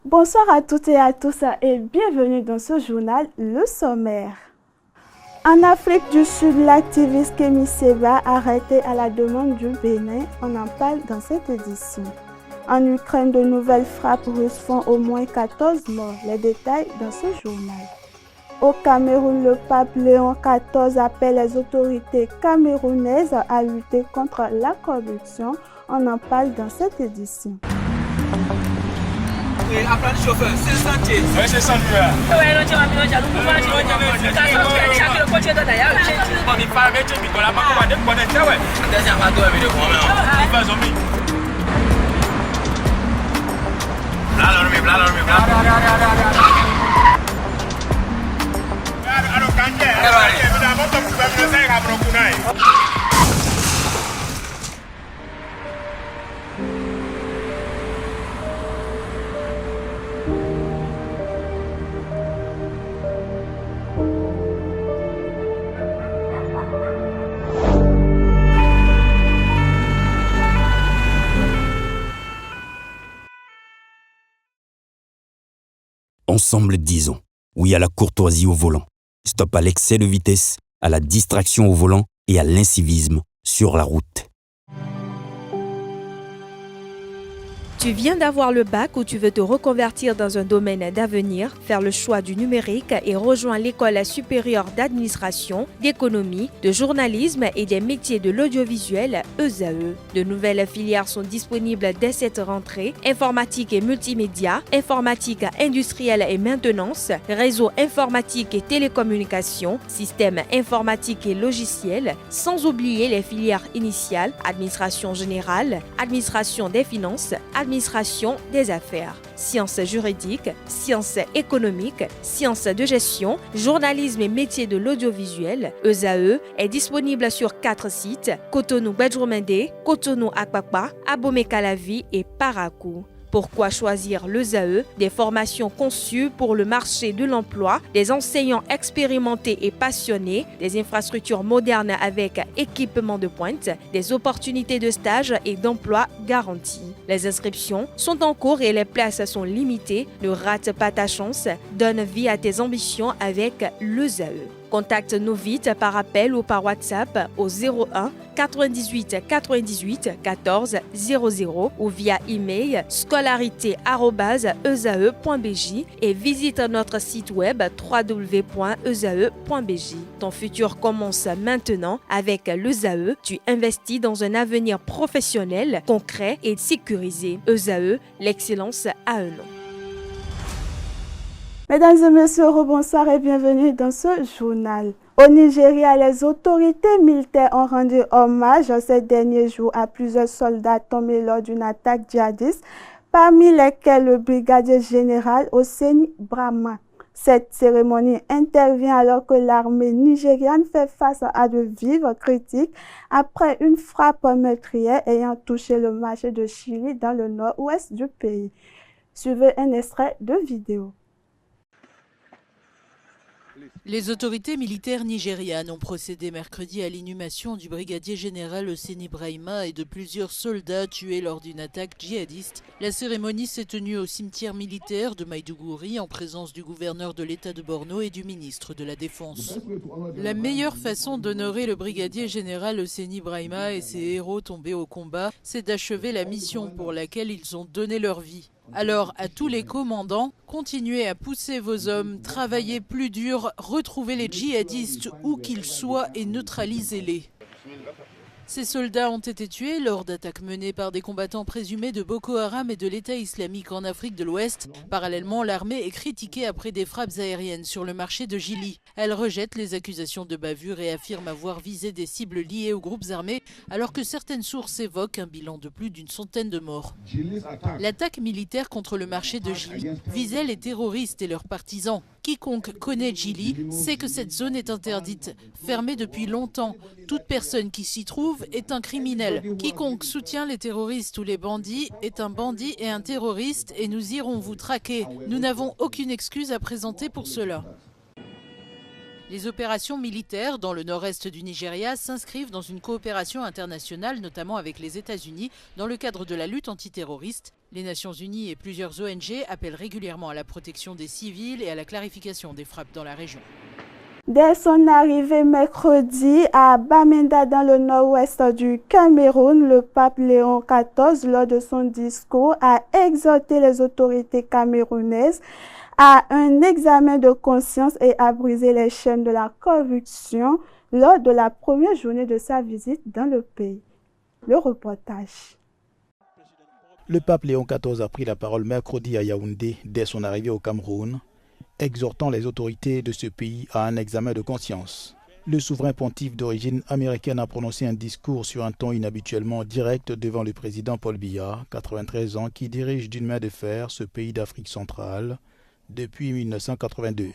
Bonsoir à toutes et à tous et bienvenue dans ce journal, le sommaire. En Afrique du Sud, l'activiste Kémy Séba arrêté à la demande du Bénin, on en parle dans cette édition. En Ukraine, de nouvelles frappes russes font au moins 14 morts. Les détails dans ce journal. Au Cameroun, le pape Léon XIV appelle les autorités camerounaises à lutter contre la corruption. On en parle dans cette édition. Oui, apprendre chauffeur, c'est sentier. Oui, c'est sentier. Ensemble, disons oui à la courtoisie au volant. Stop à l'excès de vitesse, à la distraction au volant et à l'incivisme sur la route. Tu viens d'avoir le bac ou tu veux te reconvertir dans un domaine d'avenir, faire le choix du numérique et rejoindre l'école supérieure d'administration, d'économie, de journalisme et des métiers de l'audiovisuel, ESAE. De nouvelles filières sont disponibles dès cette rentrée: informatique et multimédia, informatique industrielle et maintenance, réseau informatique et télécommunications, système informatique et logiciel, sans oublier les filières initiales: administration générale, administration des finances, administration des affaires, sciences juridiques, sciences économiques, sciences de gestion, journalisme et métiers de l'audiovisuel. ESAE est disponible sur 4 sites: Cotonou-Badjoumendé, Cotonou-Akpakpa, Abomey-Calavi et Parakou. Pourquoi choisir l'ESAE? Des formations conçues pour le marché de l'emploi, des enseignants expérimentés et passionnés, des infrastructures modernes avec équipement de pointe, des opportunités de stage et d'emploi garanties. Les inscriptions sont en cours et les places sont limitées. Ne rate pas ta chance. Donne vie à tes ambitions avec l'ESAE. Contacte-nous vite par appel ou par WhatsApp au 01 98 98 14 00 ou via email scolarité@esae.bj et visite notre site web www.esae.bj. Ton futur commence maintenant avec l'ESAE. Tu investis dans un avenir professionnel, concret et sécurisé. ESAE, l'excellence à un nom. Mesdames et messieurs, bonsoir et bienvenue dans ce journal. Au Nigeria, les autorités militaires ont rendu hommage ces derniers jours à plusieurs soldats tombés lors d'une attaque djihadiste, parmi lesquels le brigadier général Hosseini Brahma. Cette cérémonie intervient alors que l'armée nigériane fait face à de vives critiques après une frappe meurtrière ayant touché le marché de Chili dans le nord-ouest du pays. Suivez un extrait de vidéo. Les autorités militaires nigérianes ont procédé mercredi à l'inhumation du brigadier général Hosseini Brahma et de plusieurs soldats tués lors d'une attaque djihadiste. La cérémonie s'est tenue au cimetière militaire de Maïdougouri en présence du gouverneur de l'État de Borno et du ministre de la Défense. La meilleure façon d'honorer le brigadier général Hosseini Brahma et ses héros tombés au combat, c'est d'achever la mission pour laquelle ils ont donné leur vie. Alors, à tous les commandants, continuez à pousser vos hommes, travaillez plus dur, retrouvez les djihadistes où qu'ils soient et neutralisez-les. Ces soldats ont été tués lors d'attaques menées par des combattants présumés de Boko Haram et de l'État islamique en Afrique de l'Ouest. Parallèlement, l'armée est critiquée après des frappes aériennes sur le marché de Jili. Elle rejette les accusations de bavure et affirme avoir visé des cibles liées aux groupes armés, alors que certaines sources évoquent un bilan de plus d'une centaine de morts. L'attaque militaire contre le marché de Jili visait les terroristes et leurs partisans. Quiconque connaît Jili sait que cette zone est interdite, fermée depuis longtemps. Toute personne qui s'y trouve est un criminel. Quiconque soutient les terroristes ou les bandits est un bandit et un terroriste et nous irons vous traquer. Nous n'avons aucune excuse à présenter pour cela. Les opérations militaires dans le nord-est du Nigeria s'inscrivent dans une coopération internationale, notamment avec les États-Unis, dans le cadre de la lutte antiterroriste, Les Nations Unies et plusieurs ONG appellent régulièrement à la protection des civils et à la clarification des frappes dans la région. Dès son arrivée mercredi à Bamenda dans le nord-ouest du Cameroun, le pape Léon XIV, lors de son discours, a exhorté les autorités camerounaises à un examen de conscience et à briser les chaînes de la corruption lors de la première journée de sa visite dans le pays. Le reportage. Le pape Léon XIV a pris la parole mercredi à Yaoundé dès son arrivée au Cameroun, exhortant les autorités de ce pays à un examen de conscience. Le souverain pontife d'origine américaine a prononcé un discours sur un ton inhabituellement direct devant le président Paul Biya, 93 ans, qui dirige d'une main de fer ce pays d'Afrique centrale depuis 1982.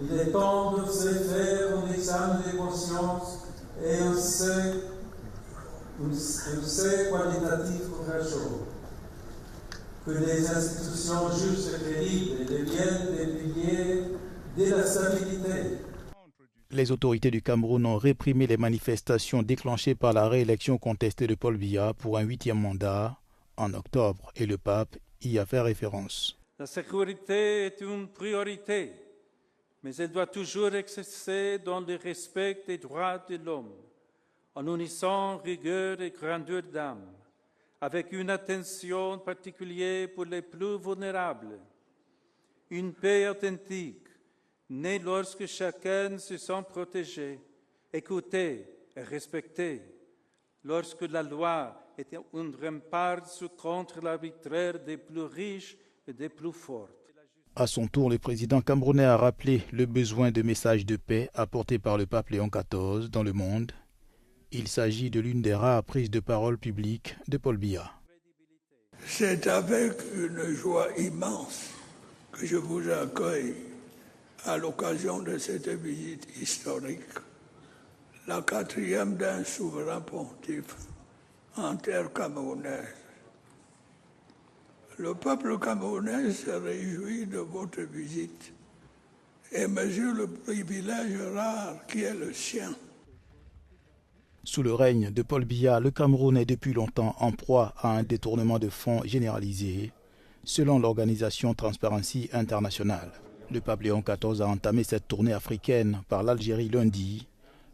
Il est temps de faire un examen de conscience et un essai qualitatif courageux. Que les institutions justes et crédibles deviennent des piliers de la stabilité. Les autorités du Cameroun ont réprimé les manifestations déclenchées par la réélection contestée de Paul Biya pour un 8e mandat en octobre et le pape y a fait référence. La sécurité est une priorité, mais elle doit toujours exercer dans le respect des droits de l'homme, en unissant rigueur et grandeur d'âme, avec une attention particulière pour les plus vulnérables. Une paix authentique, née lorsque chacun se sent protégé, écouté et respecté, lorsque la loi est un rempart contre l'arbitraire des plus riches et des plus forts. À son tour, le président camerounais a rappelé le besoin de messages de paix apportés par le pape Léon XIV dans le monde. Il s'agit de l'une des rares prises de parole publiques de Paul Biya. C'est avec une joie immense que je vous accueille à l'occasion de cette visite historique, la 4e d'un souverain pontife en terre camerounaise. Le peuple camerounais se réjouit de votre visite et mesure le privilège rare qui est le sien. Sous le règne de Paul Biya, le Cameroun est depuis longtemps en proie à un détournement de fonds généralisé, selon l'organisation Transparency International. Le pape Léon XIV a entamé cette tournée africaine par l'Algérie lundi.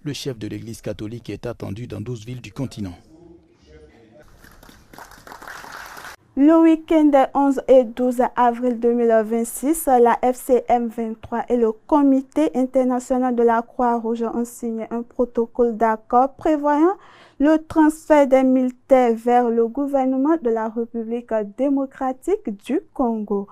Le chef de l'Église catholique est attendu dans 12 villes du continent. Le week-end des 11 et 12 avril 2026, la FCM 23 et le Comité international de la Croix-Rouge ont signé un protocole d'accord prévoyant le transfert des militaires vers le gouvernement de la République démocratique du Congo.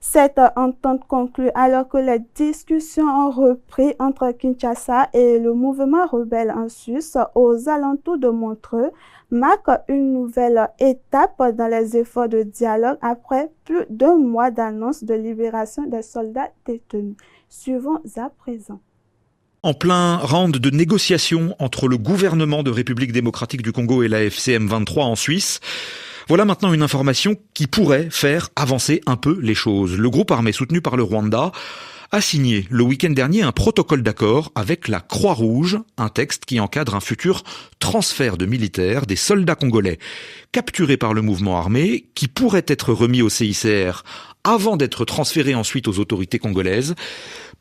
Cette entente conclut alors que les discussions ont repris entre Kinshasa et le mouvement rebelle en Suisse aux alentours de Montreux, marque une nouvelle étape dans les efforts de dialogue après plus d'1 mois d'annonce de libération des soldats détenus. Suivons à présent. En plein round de négociations entre le gouvernement de République démocratique du Congo et la FCM 23 en Suisse, voilà maintenant une information qui pourrait faire avancer un peu les choses. Le groupe armé soutenu par le Rwanda a signé le week-end dernier un protocole d'accord avec la Croix-Rouge, un texte qui encadre un futur transfert de militaires, des soldats congolais capturés par le mouvement armé, qui pourraient être remis au CICR avant d'être transférés ensuite aux autorités congolaises.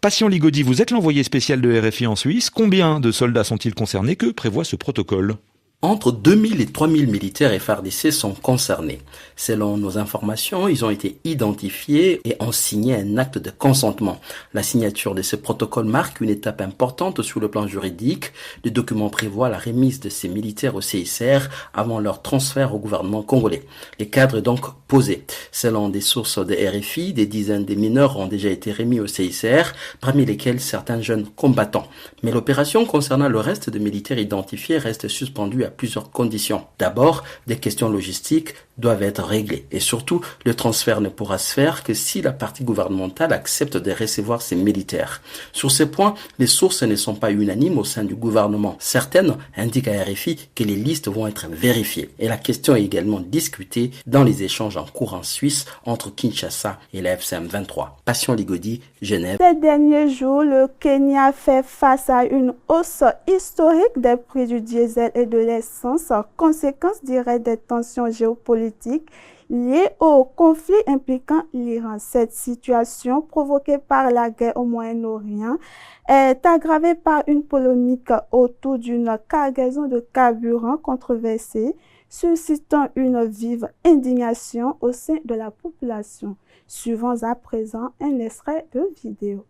Patient Ligodi, vous êtes l'envoyé spécial de RFI en Suisse. Combien de soldats sont-ils concernés? Que prévoit ce protocole? Entre 2000 et 3000 militaires FARDC sont concernés. Selon nos informations, ils ont été identifiés et ont signé un acte de consentement. La signature de ce protocole marque une étape importante sur le plan juridique. Le document prévoit la remise de ces militaires au CICR avant leur transfert au gouvernement congolais. Le cadre est donc posé. Selon des sources de RFI, des dizaines de mineurs ont déjà été remis au CICR, parmi lesquels certains jeunes combattants. Mais l'opération concernant le reste des militaires identifiés reste suspendue à plusieurs conditions. D'abord, des questions logistiques doivent être réglées. Et surtout, le transfert ne pourra se faire que si la partie gouvernementale accepte de recevoir ces militaires. Sur ces points, les sources ne sont pas unanimes au sein du gouvernement. Certaines indiquent à RFI que les listes vont être vérifiées. Et la question est également discutée dans les échanges en cours en Suisse entre Kinshasa et la FCM 23. Patient Ligodi, Genève. Ces derniers jours, le Kenya fait face à une hausse historique des prix du diesel et de l'essence naissance, conséquence directe des tensions géopolitiques liées au conflit impliquant l'Iran. Cette situation, provoquée par la guerre au Moyen-Orient, est aggravée par une polémique autour d'une cargaison de carburant controversée, suscitant une vive indignation au sein de la population. Suivons à présent un extrait de vidéo.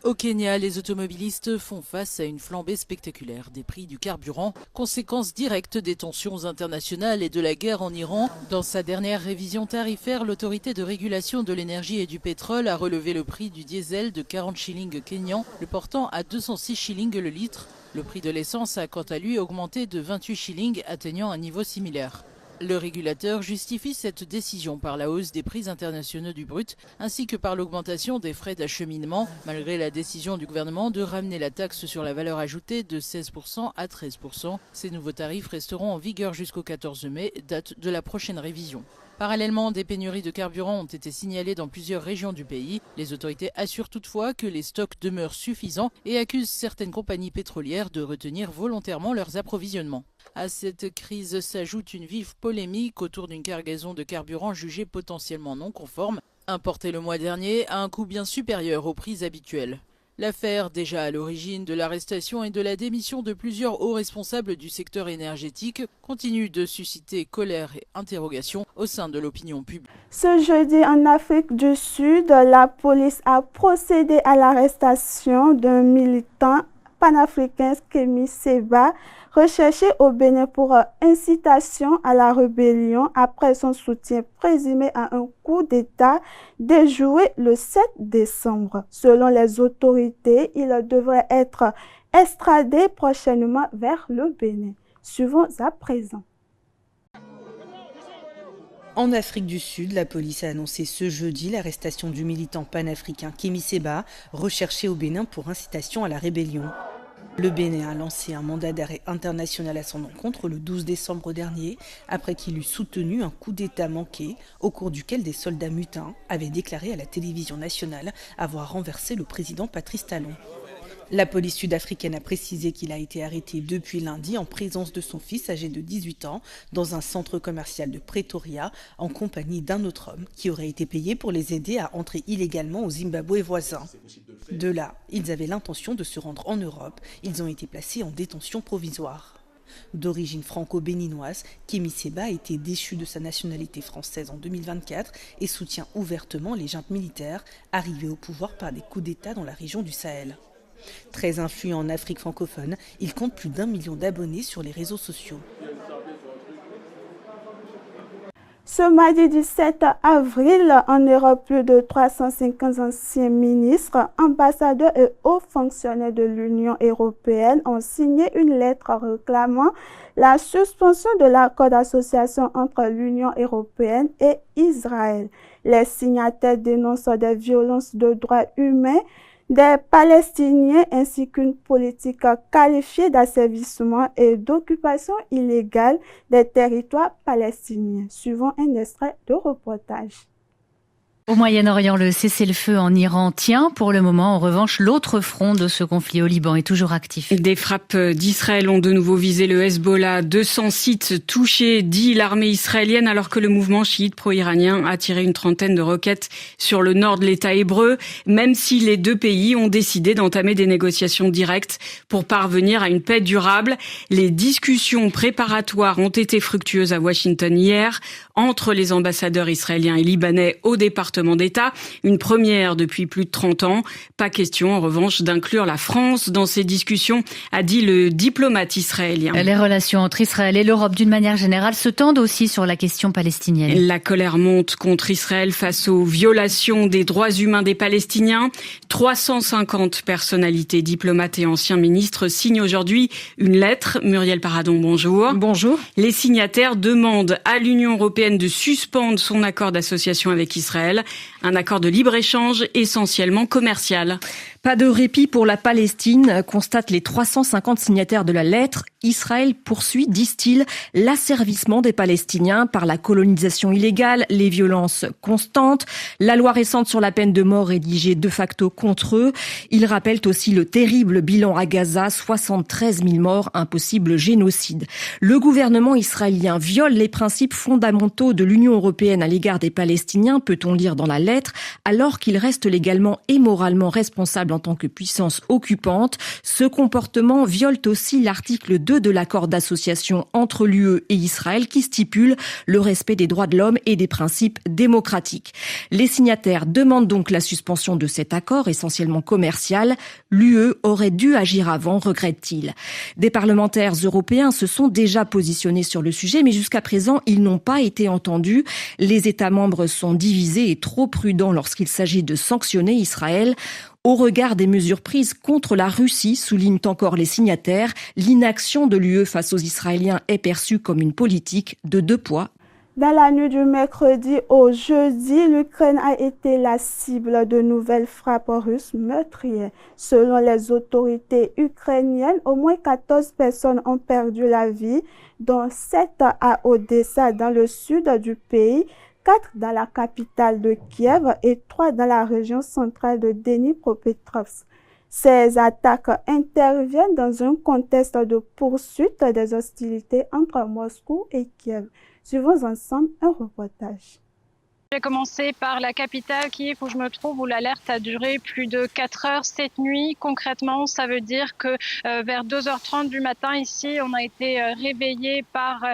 Au Kenya, les automobilistes font face à une flambée spectaculaire des prix du carburant, conséquence directe des tensions internationales et de la guerre en Iran. Dans sa dernière révision tarifaire, l'autorité de régulation de l'énergie et du pétrole a relevé le prix du diesel de 40 shillings kenyans, le portant à 206 shillings le litre. Le prix de l'essence a quant à lui augmenté de 28 shillings, atteignant un niveau similaire. Le régulateur justifie cette décision par la hausse des prix internationaux du brut ainsi que par l'augmentation des frais d'acheminement, malgré la décision du gouvernement de ramener la taxe sur la valeur ajoutée de 16% à 13%. Ces nouveaux tarifs resteront en vigueur jusqu'au 14 mai, date de la prochaine révision. Parallèlement, des pénuries de carburant ont été signalées dans plusieurs régions du pays. Les autorités assurent toutefois que les stocks demeurent suffisants et accusent certaines compagnies pétrolières de retenir volontairement leurs approvisionnements. À cette crise s'ajoute une vive polémique autour d'une cargaison de carburant jugée potentiellement non conforme, importée le mois dernier à un coût bien supérieur aux prix habituels. L'affaire, déjà à l'origine de l'arrestation et de la démission de plusieurs hauts responsables du secteur énergétique, continue de susciter colère et interrogation au sein de l'opinion publique. Ce jeudi, en Afrique du Sud, la police a procédé à l'arrestation d'un militant panafricain, Kémy Séba, recherché au Bénin pour incitation à la rébellion après son soutien présumé à un coup d'État déjoué le 7 décembre. Selon les autorités, il devrait être extradé prochainement vers le Bénin. Suivons à présent. En Afrique du Sud, la police a annoncé ce jeudi l'arrestation du militant panafricain Kémy Séba, recherché au Bénin pour incitation à la rébellion. Le Bénin a lancé un mandat d'arrêt international à son encontre le 12 décembre dernier, après qu'il eut soutenu un coup d'État manqué, au cours duquel des soldats mutins avaient déclaré à la télévision nationale avoir renversé le président Patrice Talon. La police sud-africaine a précisé qu'il a été arrêté depuis lundi en présence de son fils âgé de 18 ans dans un centre commercial de Pretoria en compagnie d'un autre homme qui aurait été payé pour les aider à entrer illégalement au Zimbabwe voisin. De là, ils avaient l'intention de se rendre en Europe. Ils ont été placés en détention provisoire. D'origine franco-béninoise, Kémy Séba a été déchu de sa nationalité française en 2024 et soutient ouvertement les juntes militaires arrivées au pouvoir par des coups d'État dans la région du Sahel. Très influent en Afrique francophone, il compte plus d'1 million d'abonnés sur les réseaux sociaux. Ce mardi du 7 avril, en Europe, plus de 350 anciens ministres, ambassadeurs et hauts fonctionnaires de l'Union européenne ont signé une lettre réclamant la suspension de l'accord d'association entre l'Union européenne et Israël. Les signataires dénoncent des violences de droits humains des Palestiniens ainsi qu'une politique qualifiée d'asservissement et d'occupation illégale des territoires palestiniens. Suivons un extrait de reportage. Au Moyen-Orient, le cessez-le-feu en Iran tient. Pour le moment, en revanche, l'autre front de ce conflit au Liban est toujours actif. Des frappes d'Israël ont de nouveau visé le Hezbollah. 200 sites touchés, dit l'armée israélienne, alors que le mouvement chiite pro-iranien a tiré une trentaine de roquettes sur le nord de l'État hébreu, même si les deux pays ont décidé d'entamer des négociations directes pour parvenir à une paix durable. Les discussions préparatoires ont été fructueuses à Washington hier, entre les ambassadeurs israéliens et libanais au département d'État, une première depuis plus de 30 ans. Pas question, en revanche, d'inclure la France dans ces discussions, a dit le diplomate israélien. Les relations entre Israël et l'Europe, d'une manière générale, se tendent aussi sur la question palestinienne. La colère monte contre Israël face aux violations des droits humains des Palestiniens. 350 personnalités, diplomates et anciens ministres signent aujourd'hui une lettre. Muriel Paradon, bonjour. Bonjour. Les signataires demandent à l'Union européenne de suspendre son accord d'association avec Israël, un accord de libre-échange essentiellement commercial. Pas de répit pour la Palestine, constatent les 350 signataires de la lettre. Israël poursuit, disent-ils, l'asservissement des Palestiniens par la colonisation illégale, les violences constantes, la loi récente sur la peine de mort rédigée de facto contre eux. Ils rappellent aussi le terrible bilan à Gaza, 73 000 morts, un possible génocide. Le gouvernement israélien viole les principes fondamentaux de l'Union européenne à l'égard des Palestiniens, peut-on lire dans la lettre, alors qu'il reste légalement et moralement responsable en tant que puissance occupante. Ce comportement viole aussi l'article 2 de l'accord d'association entre l'UE et Israël qui stipule le respect des droits de l'homme et des principes démocratiques. Les signataires demandent donc la suspension de cet accord essentiellement commercial. L'UE aurait dû agir avant, regrette-t-il. Des parlementaires européens se sont déjà positionnés sur le sujet, mais jusqu'à présent, ils n'ont pas été entendus. Les États membres sont divisés et trop prudents lorsqu'il s'agit de sanctionner Israël. Au regard des mesures prises contre la Russie, soulignent encore les signataires, l'inaction de l'UE face aux Israéliens est perçue comme une politique de deux poids. Dans la nuit du mercredi au jeudi, l'Ukraine a été la cible de nouvelles frappes russes meurtrières. Selon les autorités ukrainiennes, au moins 14 personnes ont perdu la vie, dont 7 à Odessa dans le sud du pays, 4 dans la capitale de Kiev et 3 dans la région centrale de Dnipropetrovsk. Ces attaques interviennent dans un contexte de poursuite des hostilités entre Moscou et Kiev. Suivons ensemble un reportage. J'ai commencé par la capitale Kiev où je me trouve, où l'alerte a duré plus de 4 heures cette nuit. Concrètement, ça veut dire que vers 2h30 du matin ici, on a été réveillé par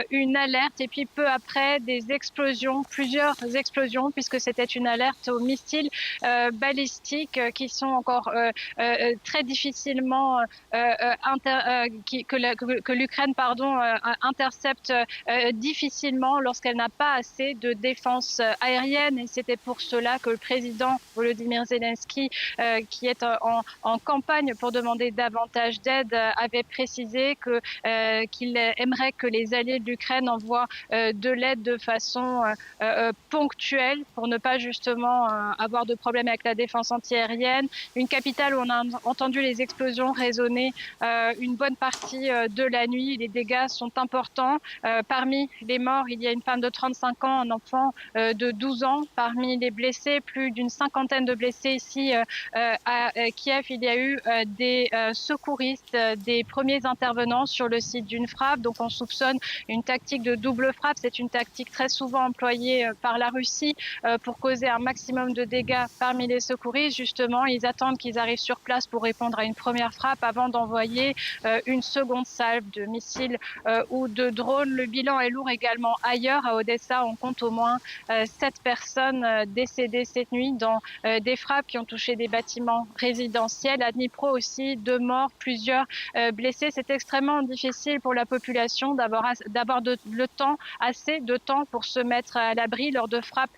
une alerte et puis peu après des explosions, plusieurs explosions puisque c'était une alerte aux missiles balistiques qui sont encore très difficilement que l'Ukraine intercepte difficilement lorsqu'elle n'a pas assez de défense aérienne, et c'était pour cela que le président Volodymyr Zelensky, qui est en campagne pour demander davantage d'aide, avait précisé qu'il aimerait que les alliés de l'Ukraine envoient de l'aide de façon ponctuelle pour ne pas justement avoir de problème avec la défense antiaérienne. Une capitale où on a entendu les explosions résonner une bonne partie de la nuit. Les dégâts sont importants. Parmi les morts, il y a une femme de 35 ans, un enfant de 12 ans. Parmi les blessés, plus d'une cinquantaine de blessés ici à Kiev. Il y a eu des secouristes, des premiers intervenants sur le site d'une frappe. Donc on soupçonne une tactique de double frappe. C'est une tactique très souvent employée par la Russie pour causer un maximum de dégâts parmi les secouristes. Justement, ils attendent qu'ils arrivent sur place pour répondre à une première frappe avant d'envoyer une seconde salve de missiles ou de drones. Le bilan est lourd également ailleurs. À Odessa, on compte au moins 7 personnes décédées cette nuit dans des frappes qui ont touché des bâtiments résidentiels. À Dnipro aussi, 2 morts, plusieurs blessés. C'est extrêmement difficile pour la population d'avoir assez de temps pour se mettre à l'abri lors de frappes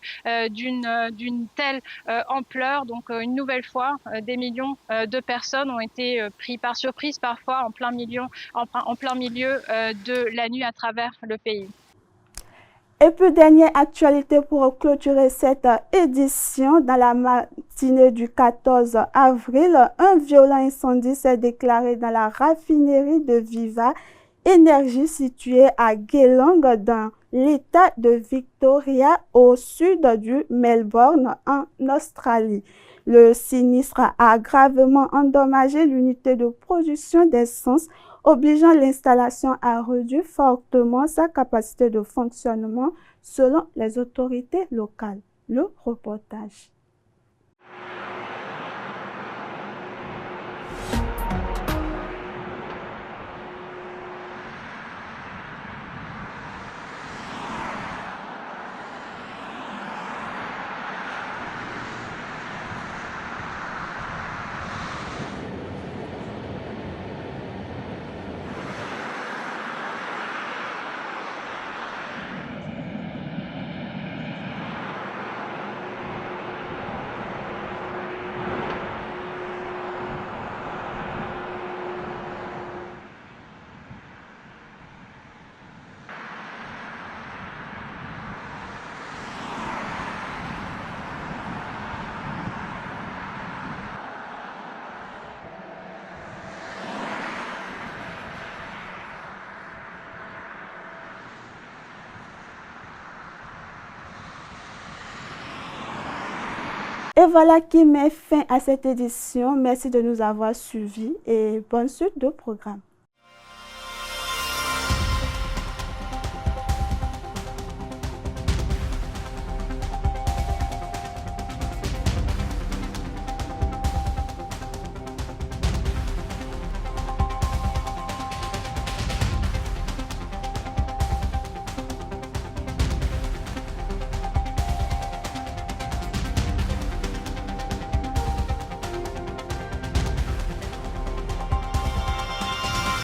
d'une telle ampleur. Donc une nouvelle fois, des millions de personnes ont été pris par surprise, parfois en plein milieu de la nuit à travers le pays. Et puis, dernière actualité pour clôturer cette édition. Dans la matinée du 14 avril, un violent incendie s'est déclaré dans la raffinerie de Viva Énergie située à Geelong dans l'État de Victoria au sud du Melbourne en Australie. Le sinistre a gravement endommagé l'unité de production d'essence, obligeant l'installation à réduire fortement sa capacité de fonctionnement selon les autorités locales. Le reportage. Et voilà qui met fin à cette édition. Merci de nous avoir suivis et bonne suite de programme.